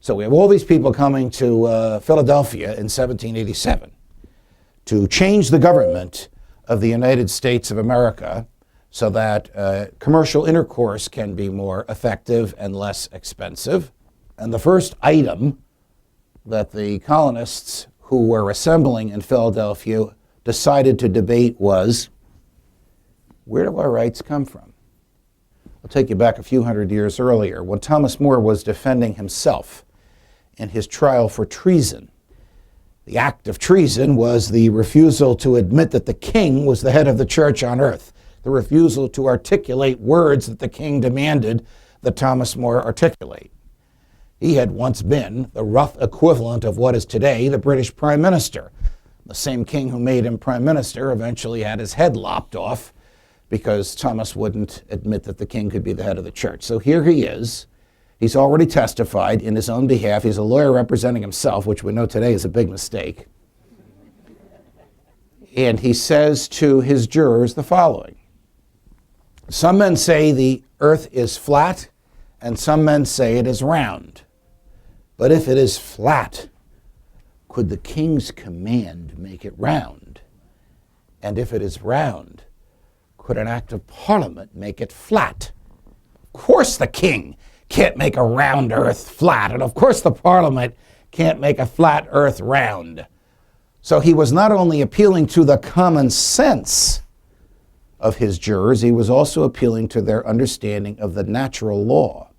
So we have all these people coming to Philadelphia in 1787 to change the government of the United States of America so that commercial intercourse can be more effective and less expensive. And the first item that the colonists who were assembling in Philadelphia decided to debate was, where do our rights come from? I'll take you back a few hundred years earlier when Thomas More was defending himself in his trial for treason. The act of treason was the refusal to admit that the king was the head of the church on earth, the refusal to articulate words that the king demanded that Thomas More articulate. He had once been the rough equivalent of what is today the British Prime Minister. The same king who made him Prime Minister eventually had his head lopped off because Thomas wouldn't admit that the king could be the head of the church. So here he is. He's already testified in his own behalf. He's a lawyer representing himself, which we know today is a big mistake. And he says to his jurors the following. Some men say the earth is flat, and some men say it is round. But if it is flat, could the king's command make it round? And if it is round, could an act of parliament make it flat? Of course the king can't make a round earth flat, and of course the parliament can't make a flat earth round. So he was not only appealing to the common sense of his jurors, he was also appealing to their understanding of the natural law,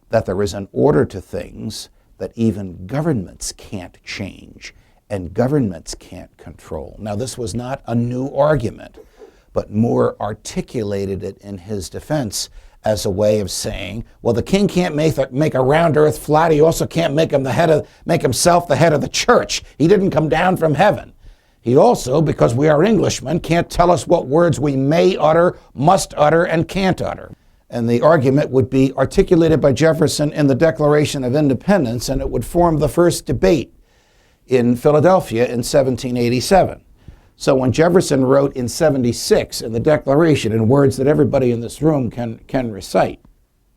that there is an order to things that even governments can't change and governments can't control. Now, this was not a new argument, but More articulated it in his defense as a way of saying, well, the king can't make a round earth flat. He also can't make himself the head of the church. He didn't come down from heaven. He also, because we are Englishmen, can't tell us what words we may utter, must utter, and can't utter. And the argument would be articulated by Jefferson in the Declaration of Independence, and it would form the first debate in Philadelphia in 1787. So when Jefferson wrote in 76 in the Declaration, in words that everybody in this room can recite,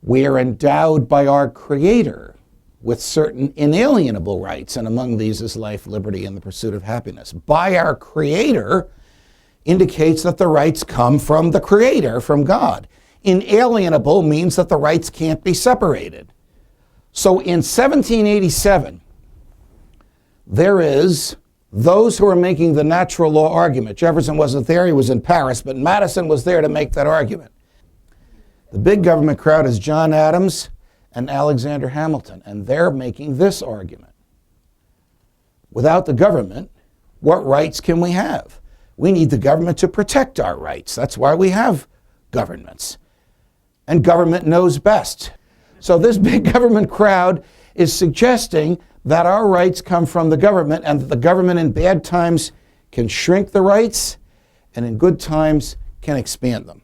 we are endowed by our Creator with certain inalienable rights, and among these is life, liberty, and the pursuit of happiness. By our Creator indicates that the rights come from the Creator, from God. Inalienable means that the rights can't be separated. So in 1787, there is those who are making the natural law argument. Jefferson wasn't there, he was in Paris, but Madison was there to make that argument. The big government crowd is John Adams and Alexander Hamilton, and they're making this argument. Without the government, what rights can we have? We need the government to protect our rights. That's why we have governments. And government knows best. So this big government crowd is suggesting that our rights come from the government, and that the government in bad times can shrink the rights and in good times can expand them.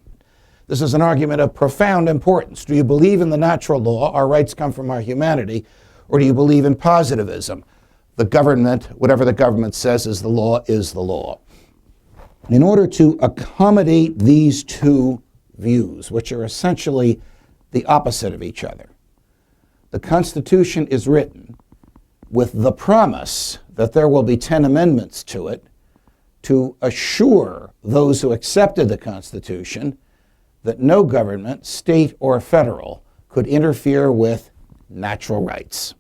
This is an argument of profound importance. Do you believe in the natural law, our rights come from our humanity, or do you believe in positivism? The government, whatever the government says is the law, is the law. In order to accommodate these two views, which are essentially the opposite of each other, the Constitution is written with the promise that there will be 10 amendments to it to assure those who accepted the Constitution that no government, state or federal, could interfere with natural rights.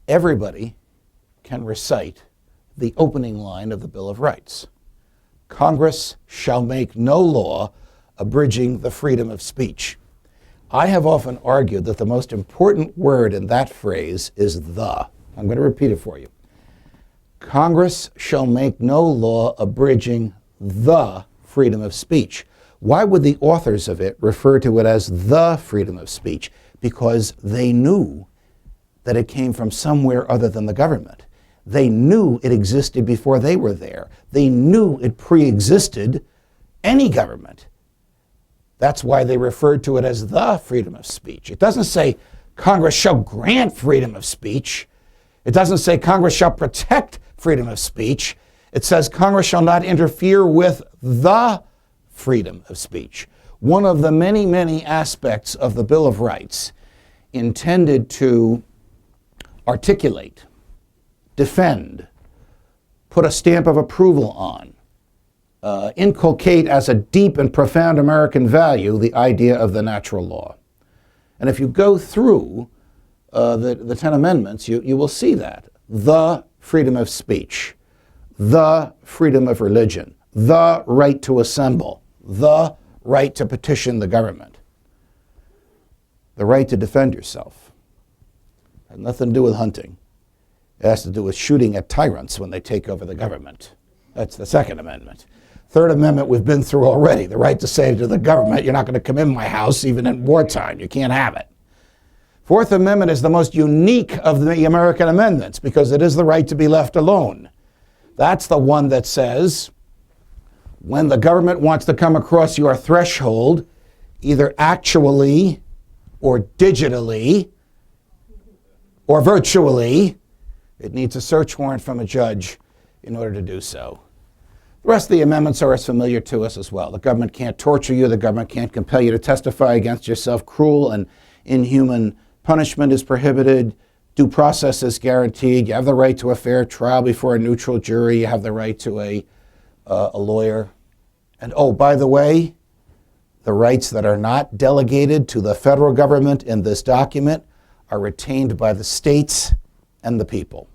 Everybody can recite the opening line of the Bill of Rights. Congress shall make no law abridging the freedom of speech. I have often argued that the most important word in that phrase is the. I'm going to repeat it for you. Congress shall make no law abridging the freedom of speech. Why would the authors of it refer to it as the freedom of speech? Because they knew that it came from somewhere other than the government. They knew it existed before they were there. They knew it pre-existed any government. That's why they referred to it as the freedom of speech. It doesn't say Congress shall grant freedom of speech. It doesn't say Congress shall protect freedom of speech. It says Congress shall not interfere with the freedom of speech. One of the many, many aspects of the Bill of Rights intended to articulate, defend, put a stamp of approval on, inculcate as a deep and profound American value the idea of the natural law. And if you go through the 10 Amendments, you will see that. The freedom of speech, the freedom of religion, the right to assemble, the right to petition the government, the right to defend yourself. It has nothing to do with hunting. It has to do with shooting at tyrants when they take over the government. That's the Second Amendment. Third Amendment we've been through already. The right to say to the government, you're not going to come in my house even in wartime. You can't have it. Fourth Amendment is the most unique of the American amendments because it is the right to be left alone. That's the one that says when the government wants to come across your threshold, either actually or digitally or virtually, it needs a search warrant from a judge in order to do so. The rest of the amendments are as familiar to us as well. The government can't torture you. The government can't compel you to testify against yourself. Cruel and inhuman punishment is prohibited. Due process is guaranteed. You have the right to a fair trial before a neutral jury. You have the right to a lawyer. And oh, by the way, the rights that are not delegated to the federal government in this document are retained by the states and the people.